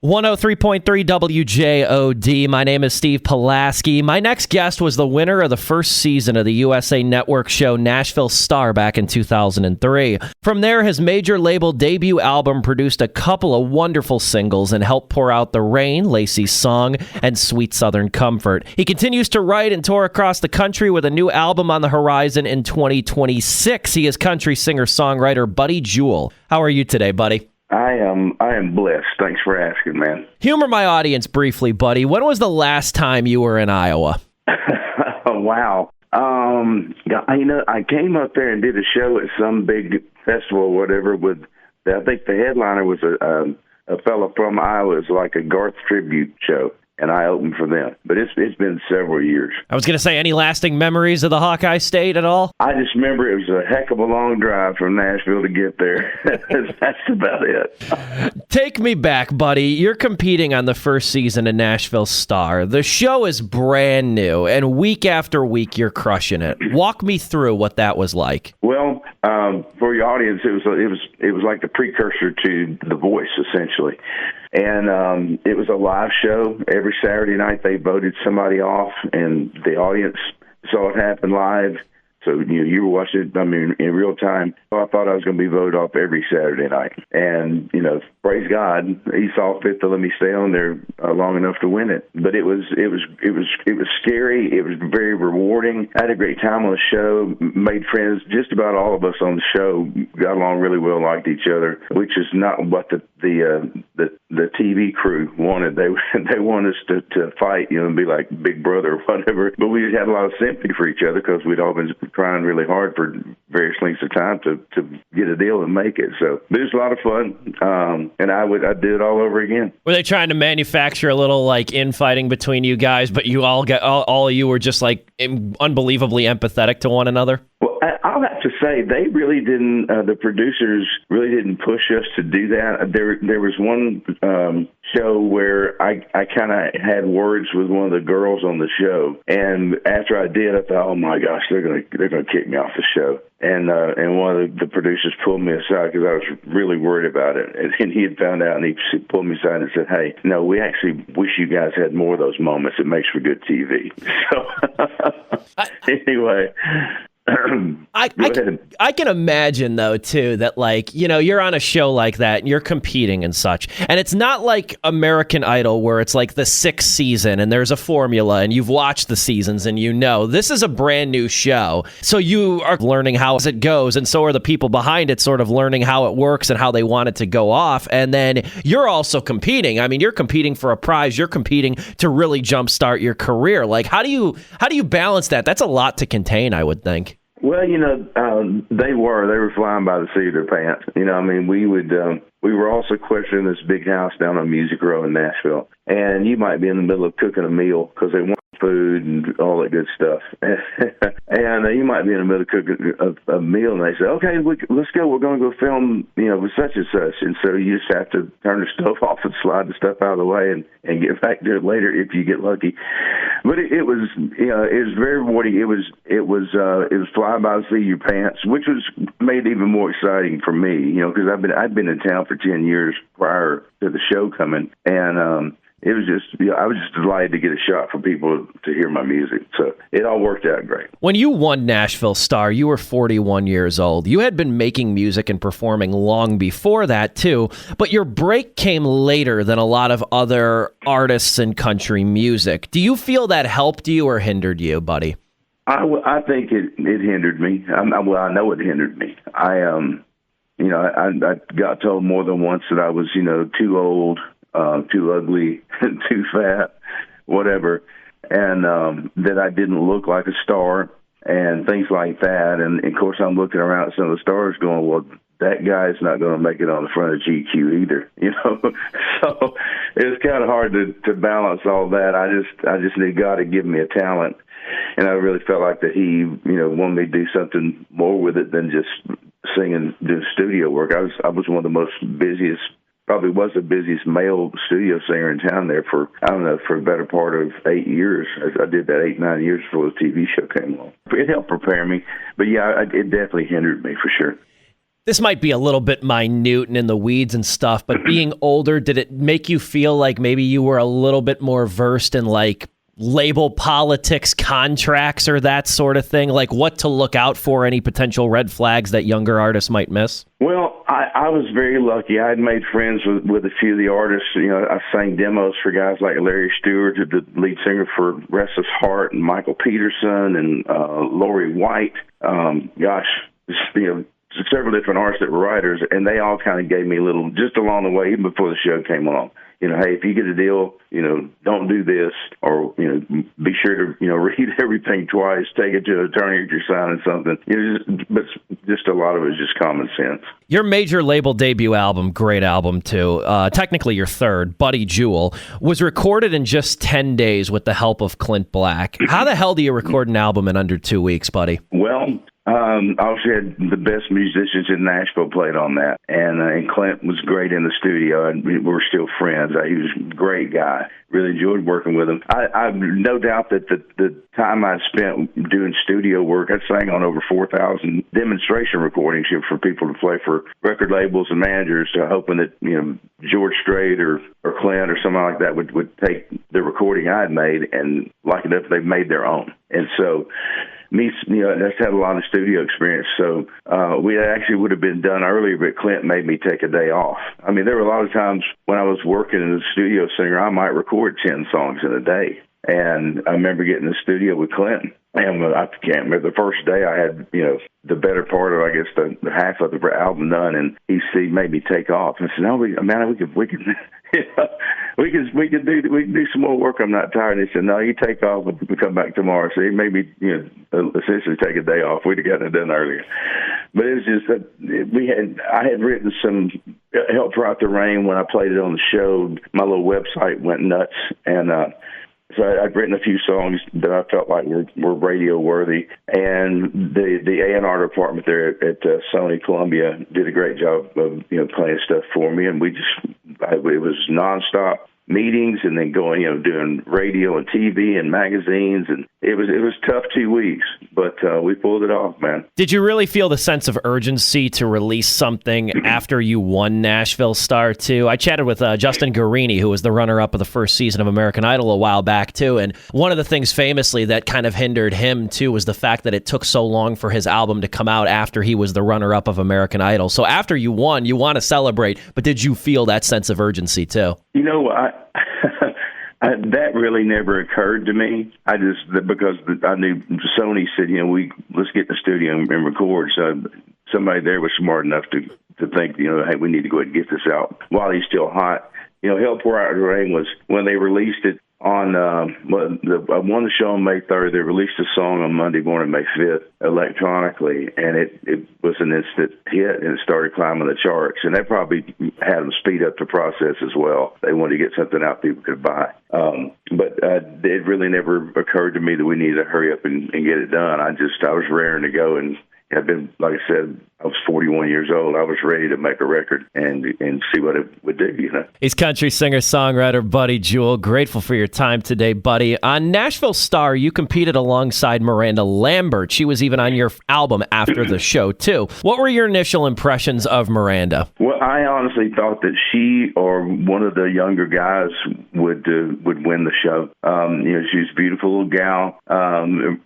103.3 WJOD. My name is Steve Pulaski. My next guest was the winner of the first season of the USA Network show Nashville Star back in 2003. From there, his major label debut album produced a couple of wonderful singles and helped pour out The Rain, Lacey's song, and Sweet Southern Comfort. He continues to write and tour across the country with a new album on the horizon in 2026. He is country singer-songwriter Buddy Jewell. How are you today, buddy? I am blessed. Thanks for asking, man. Humor my audience briefly, buddy. When was the last time you were in Iowa? Oh, wow. I came up there and did a show at some big festival or whatever with, I think the headliner was a fellow from Iowa. It was like a Garth tribute show, and I opened for them. But it's been several years. I was going to say, any lasting memories of the Hawkeye State at all? I just remember it was a heck of a long drive from Nashville to get there. That's about it. Take me back, buddy. You're competing on the first season of Nashville Star. The show is brand new, and week after week, you're crushing it. Walk me through what that was like. Well, for your audience, it was like the precursor to The Voice, essentially. And it was a live show. Every Saturday night they voted somebody off, and the audience saw it happen live. So you were watching it, in real time. So I thought I was going to be voted off every Saturday night. And, praise God, he saw fit to let me stay on there long enough to win it. But it was scary. It was very rewarding. I had a great time on the show, made friends. Just about all of us on the show got along really well, liked each other, which is not what the TV crew wanted. They wanted us to fight, and be like Big Brother or whatever. But we had a lot of sympathy for each other because we'd all been trying really hard for various lengths of time to get a deal and make it. So it was a lot of fun, and I'd do it all over again. Were they trying to manufacture a little infighting between you guys, but you all of you were just unbelievably empathetic to one another? Well, I'll have to say they really didn't. The producers really didn't push us to do that. There was one show where I kind of had words with one of the girls on the show, and after I did, I thought, oh my gosh, they're gonna kick me off the show. And one of the producers pulled me aside because I was really worried about it, and he had found out, and he pulled me aside and said, "Hey, no, we actually wish you guys had more of those moments. It makes for good TV." So anyway. I can imagine, though, too, that, you're on a show like that and you're competing and such. And it's not like American Idol where it's like the sixth season and there's a formula and you've watched the seasons and this is a brand new show. So you are learning how it goes. And so are the people behind it sort of learning how it works and how they want it to go off. And then you're also competing. You're competing for a prize. You're competing to really jumpstart your career. How do you balance that? That's a lot to contain, I would think. Well, they were flying by the seat of their pants. We were all sequestered in this big house down on Music Row in Nashville, and you might be in the middle of cooking a meal because they want food and all that good stuff. And you might be in the middle of cooking a meal, and they say, okay, let's go. We're going to go film, with such and such. And so you just have to turn the stove off and slide the stuff out of the way and get back to it later if you get lucky. But it was very rewarding. It was fly by the seat of your pants, which made it even more exciting for me, because I'd been in town for 10 years prior to the show coming, and it was just, I was just delighted to get a shot for people to hear my music. So it all worked out great. When you won Nashville Star, you were 41 years old. You had been making music and performing long before that, too. But your break came later than a lot of other artists in country music. Do you feel that helped you or hindered you, buddy? I think it hindered me. I know it hindered me. I got told more than once that I was, too old, too ugly, too fat, whatever, and that I didn't look like a star and things like that. And, of course, I'm looking around at some of the stars going, well, that guy's not going to make it on the front of GQ either, So it's kind of hard to balance all that. I just need God to give me a talent, and I really felt like that he, wanted me to do something more with it than just sing and do studio work. I was one of the most busiest. Probably was the busiest male studio singer in town there for a better part of 8 years. I did that 8-9 years before the TV show came along. It helped prepare me, but yeah, it definitely hindered me for sure. This might be a little bit minute and in the weeds and stuff, but being older, did it make you feel like maybe you were a little bit more versed in like label politics, contracts, or that sort of thing? Like what to look out for, any potential red flags that younger artists might miss? Well, I was very lucky. I had made friends with a few of the artists. You know, I sang demos for guys like Larry Stewart, the lead singer for Restless Heart, and Michael Peterson, and Lori White. Several different artists that were writers, and they all kind of gave me a little, just along the way, even before the show came along. You know, hey, if you get a deal, you know, don't do this, or, you know, be sure to, you know, read everything twice, take it to an attorney if you're signing something. You know, but just a lot of it is just common sense. Your major label debut album, great album too, technically your third, Buddy Jewell, was recorded in just 10 days with the help of Clint Black. How the hell do you record an album in under 2 weeks, Buddy? Well, obviously had the best musicians in Nashville played on that, and Clint was great in the studio, and we were still friends. He was a great guy. Really enjoyed working with him. I've no doubt that the time I spent doing studio work, I sang on over 4,000 demonstration recordings for people to play for record labels and managers, hoping that, you know, George Strait or Clint or somebody like that would take the recording I had made and like it up, they made their own. And so me, you know, that's had a lot of studio experience. So we actually would have been done earlier, but Clint made me take a day off. I mean, there were a lot of times when I was working as a studio singer, I might record 10 songs in a day. And I remember getting in the studio with Clint, and I can't remember the first day I had, you know, the better part of, I guess, the half of the album done, and he made me take off. And I said, no, we can you know, we can do some more work. I'm not tired. And he said, no, you take off and we come back tomorrow. So he made me, you know, essentially take a day off. We'd have gotten it done earlier. But it was just that I had written some Help Right the Rain when I played it on the show. My little website went nuts, and so I'd written a few songs that I felt like were radio worthy, and the A&R department there at Sony Columbia did a great job of, you know, playing stuff for me, and it was nonstop meetings, and then going, you know, doing radio and TV and magazines, and it was tough 2 weeks, but we pulled it off, man. Did you really feel the sense of urgency to release something after you won Nashville Star too? I chatted with Justin Guarini, who was the runner-up of the first season of American Idol a while back too, and one of the things famously that kind of hindered him too was the fact that it took so long for his album to come out after he was the runner-up of American Idol. So after you won, you want to celebrate, but did you feel that sense of urgency too? You know, that really never occurred to me. Because I knew Sony said, you know, let's get in the studio and record. So somebody there was smart enough to think, you know, hey, we need to go ahead and get this out while he's still hot. You know, Help Right the Rain was when they released it on, I won the show on May 3rd. They released a song on Monday morning, May 5th, electronically, and it was an instant hit, and it started climbing the charts. And that probably had them speed up the process as well. They wanted to get something out people could buy. But it really never occurred to me that we needed to hurry up and get it done. I was raring to go, and I've been, like I said, I was 41 years old. I was ready to make a record and see what it would do, you know. He's country singer-songwriter Buddy Jewell. Grateful for your time today, Buddy. On Nashville Star, you competed alongside Miranda Lambert. She was even on your album after the show, too. What were your initial impressions of Miranda? Well, I honestly thought that she or one of the younger guys would win the show. You know, she's a beautiful little gal,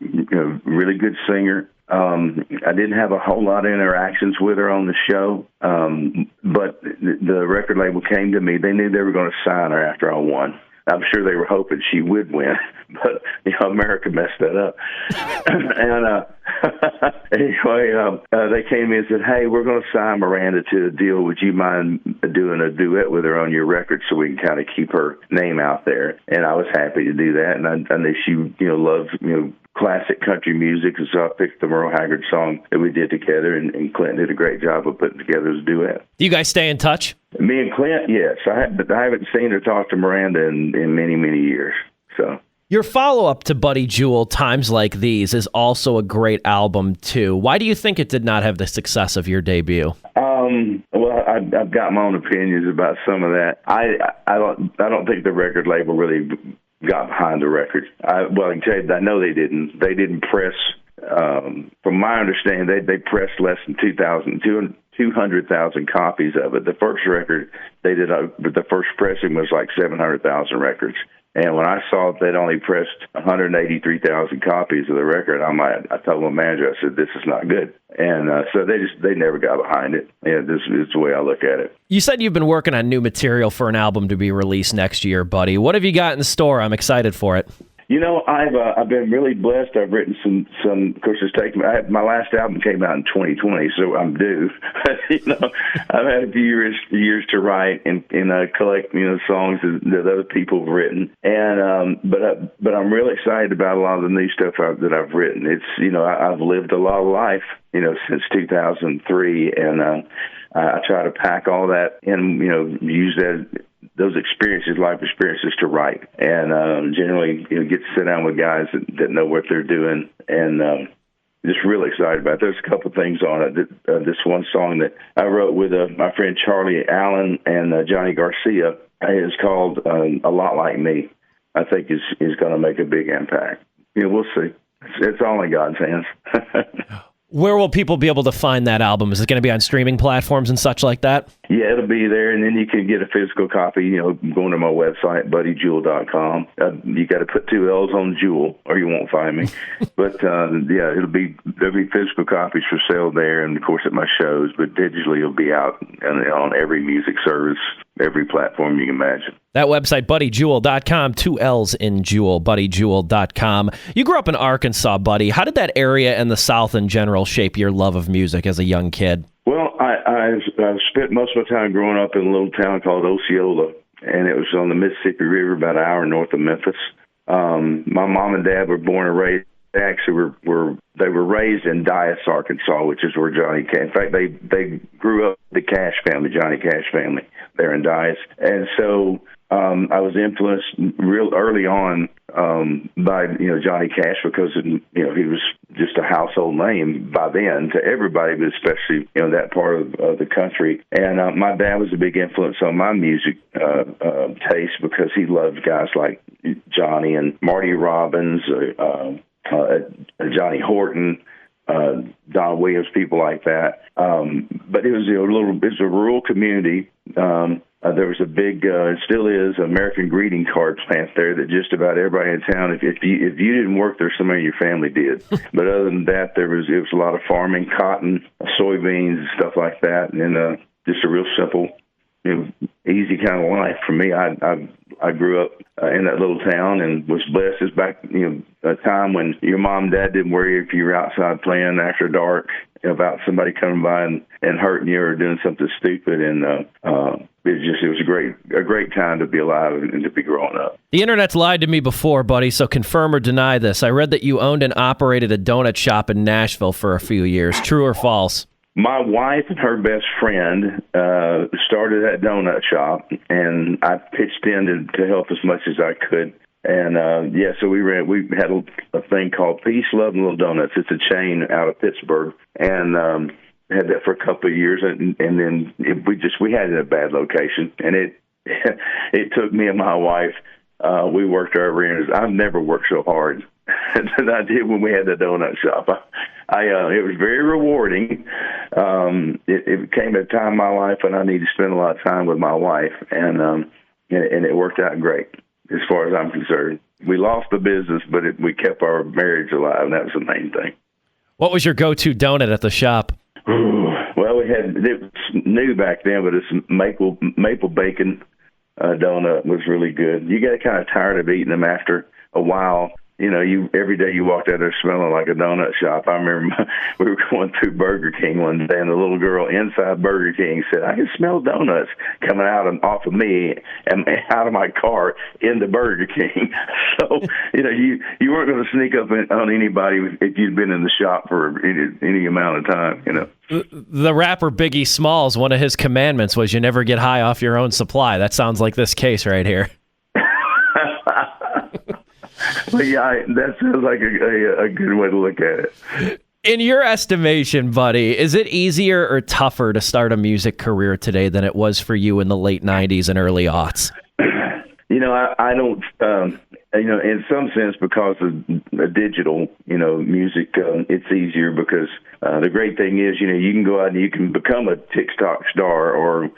you know, really good singer. I didn't have a whole lot of interactions with her on the show, but the record label came to me. They knew they were going to sign her after I won. I'm sure they were hoping she would win, but, you know, America messed that up. And anyway, they came in and said, hey, we're going to sign Miranda to a deal. Would you mind doing a duet with her on your record so we can kind of keep her name out there? And I was happy to do that. And I knew she, you know, loves, you know, classic country music, and so I picked the Merle Haggard song that we did together, and Clint did a great job of putting together as a duet. Do you guys stay in touch? Me and Clint, yes. But I haven't seen or talked to Miranda in many, many years. So your follow-up to Buddy Jewell, Times Like These, is also a great album, too. Why do you think it did not have the success of your debut? Well, I've got my own opinions about some of that. I don't think the record label really got behind the record. I can tell you, I know they didn't. They didn't press. From my understanding, they pressed less than 2,000 200,000 copies of it. The first record they did, the first pressing was like 700,000 records. And when I saw that they'd only pressed 183,000 copies of the record, I told my manager, I said, this is not good. And so they never got behind it. Yeah, this is the way I look at it. You said you've been working on new material for an album to be released next year, Buddy. What have you got in store? I'm excited for it. You know, I've been really blessed. I've written some. Of course, my last album came out in 2020, so I'm due. You know, I've had a few years to write and collect songs that other people have written. And but I'm really excited about a lot of the new stuff that I've written. It's I've lived a lot of life since 2003, and I try to pack all that and use those life experiences to write, and generally get to sit down with guys that know what they're doing, and just really excited about it. There's a couple things on it. This one song that I wrote with my friend Charlie Allen and Johnny Garcia is called "A Lot Like Me." I think is going to make a big impact. We'll see. It's all in God's hands. Where will people be able to find that album? Is it going to be on streaming platforms and such like that? Yeah, it'll be there, and then you can get a physical copy, going to my website, buddydjewell.com. You got to put 2 L's on Jewel, or you won't find me. But, there'll be physical copies for sale there, and, of course, at my shows. But digitally, it'll be out on every music service, every platform you can imagine. That website, buddydjewell.com, 2 L's in Jewel, buddydjewell.com. You grew up in Arkansas, Buddy. How did that area and the South in general shape your love of music as a young kid? Well, I spent most of my time growing up in a little town called Osceola, and it was on the Mississippi River, about an hour north of Memphis. My mom and dad were born and raised. They actually were raised in Dias, Arkansas, which is where Johnny came. In fact, they grew up the Cash family, Johnny Cash family, there in Dias, and so I was influenced real early on by Johnny Cash, because he was just a household name by then to everybody, but especially that part of the country. And my dad was a big influence on my music taste, because he loved guys like Johnny and Marty Robbins, Johnny Horton, Don Williams, people like that. But it was a rural community. There was a big, still is, American greeting card plant there that just about everybody in town, if you didn't work there, somebody in your family did. But other than that, it was a lot of farming, cotton, soybeans, stuff like that, and just a real simple, easy kind of life for me. I grew up in that little town and was blessed. It's back, a time when your mom and dad didn't worry if you were outside playing after dark about somebody coming by and hurting you or doing something stupid. And it was a great time to be alive and to be growing up. The internet's lied to me before, Buddy, so confirm or deny this. I read that you owned and operated a donut shop in Nashville for a few years. True or false? My wife and her best friend started that donut shop, and I pitched in to help as much as I could. And so we had a thing called Peace, Love, and Little Donuts. It's a chain out of Pittsburgh, and had that for a couple of years, and then we had it in a bad location, and it took me and my wife. We worked our arenas. I've never worked so hard than I did when we had the donut shop. It was very rewarding. It came at a time in my life when I needed to spend a lot of time with my wife, and it worked out great as far as I'm concerned. We lost the business, but we kept our marriage alive, and that was the main thing. What was your go-to donut at the shop? Well, it was new back then, but it's maple bacon donut was really good. You get kind of tired of eating them after a while. Every day you walked out there smelling like a donut shop. I remember we were going through Burger King one day, and the little girl inside Burger King said, "I can smell donuts coming out and off of me and out of my car into Burger King." So, you weren't going to sneak up on anybody if you'd been in the shop for any amount of time, The rapper Biggie Smalls, one of his commandments was you never get high off your own supply. That sounds like this case right here. Well, yeah, that sounds like a good way to look at it. In your estimation, Buddy, is it easier or tougher to start a music career today than it was for you in the late 90s and early aughts? I don't, in some sense, because of digital, music, it's easier because the great thing is, you can go out and you can become a TikTok star or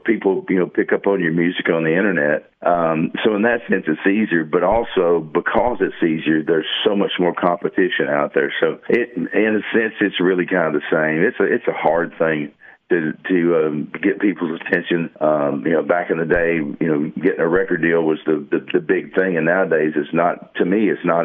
people, pick up on your music on the internet. So in that sense, it's easier, but also because it's easier, there's so much more competition out there. So in a sense, it's really kind of the same. It's a hard thing to get people's attention. Back in the day, getting a record deal was the big thing, and nowadays it's not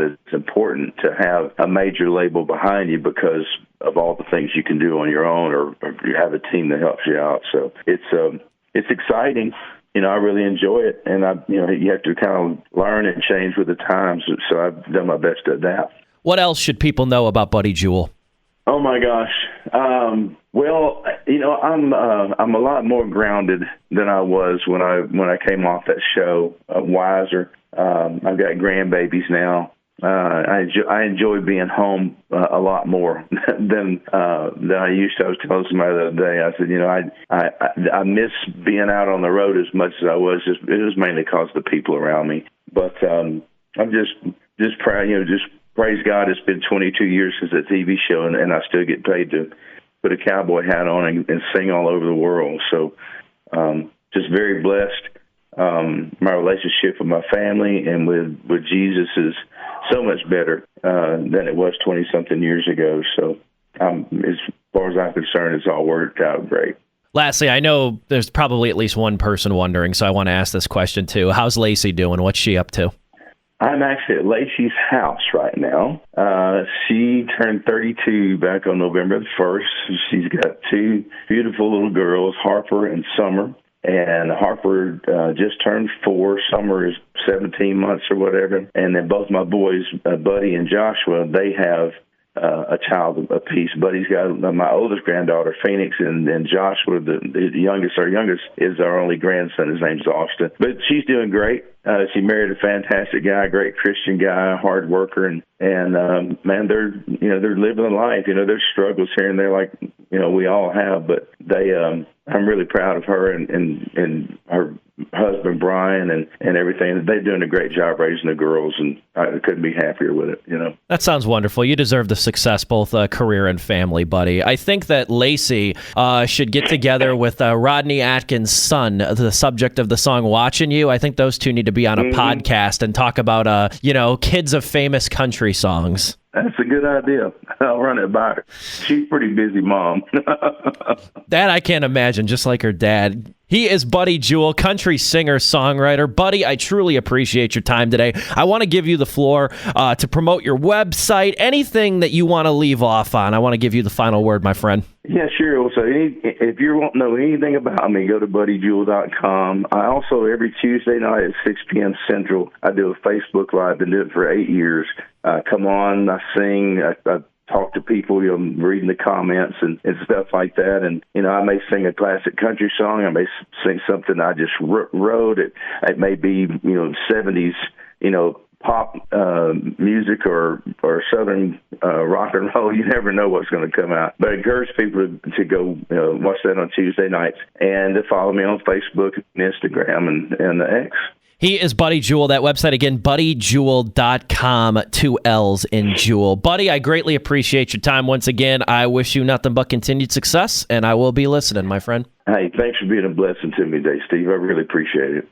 as important to have a major label behind you because of all the things you can do on your own, or you have a team that helps you out. So it's exciting. I really enjoy it, and you have to kind of learn and change with the times. So I've done my best to adapt. What else should people know about Buddy Jewell? Oh my gosh. Well, I'm a lot more grounded than I was when I came off that show. Wiser. I've got grandbabies now. I enjoy being home a lot more than I used to. I was telling somebody the other day. I said, I miss being out on the road as much as I was. It was mainly because of the people around me. But I'm just proud. Just praise God. It's been 22 years since that TV show, and I still get paid to put a cowboy hat on and sing all over the world. So just very blessed. My relationship with my family and with Jesus is so much better than it was 20-something years ago. So as far as I'm concerned, it's all worked out great. Lastly, I know there's probably at least one person wondering, so I want to ask this question too. How's Lacey doing? What's she up to? I'm actually at Lacey's house right now. She turned 32 back on November the 1st. She's got two beautiful little girls, Harper and Summer. And Harper just turned 4. Summer is 17 months or whatever. And then both my boys, Buddy and Joshua, they have a child apiece. Buddy's got my oldest granddaughter, Phoenix, and Joshua, the youngest. Our youngest is our only grandson. His name's Austin. But she's doing great. She married a fantastic guy, a great Christian guy, hard worker, and man, they're living a life. There's struggles here and there, like we all have, but I'm really proud of her and her husband Brian and everything. They're doing a great job raising the girls, and I couldn't be happier with it. That sounds wonderful. You deserve the success, both career and family, buddy. I think that Lacey should get together with Rodney Atkins' son, the subject of the song "Watching You." I think those two need to be on a podcast and talk about kids of famous country songs. That's a good idea. I'll run it by her. She's a pretty busy mom. That I can't imagine, just like her dad. He is Buddy Jewell, country singer, songwriter. Buddy, I truly appreciate your time today. I want to give you the floor to promote your website, anything that you want to leave off on. I want to give you the final word, my friend. Yeah, sure. So if you want to know anything about me, go to buddyjewell.com. I also, every Tuesday night at 6 p.m. Central, I do a Facebook Live. Been doing it for 8 years. Come on, I sing, I talk to people, reading the comments and stuff like that. And, I may sing a classic country song. I may sing something I just wrote. It may be, 70s, pop music or Southern rock and roll. You never know what's going to come out. But I encourage people to go watch that on Tuesday nights and to follow me on Facebook and Instagram and the X. He is Buddy Jewell. That website again, buddyjewell.com, 2 L's in Jewell. Buddy, I greatly appreciate your time once again. I wish you nothing but continued success, and I will be listening, my friend. Hey, thanks for being a blessing to me today, Steve. I really appreciate it.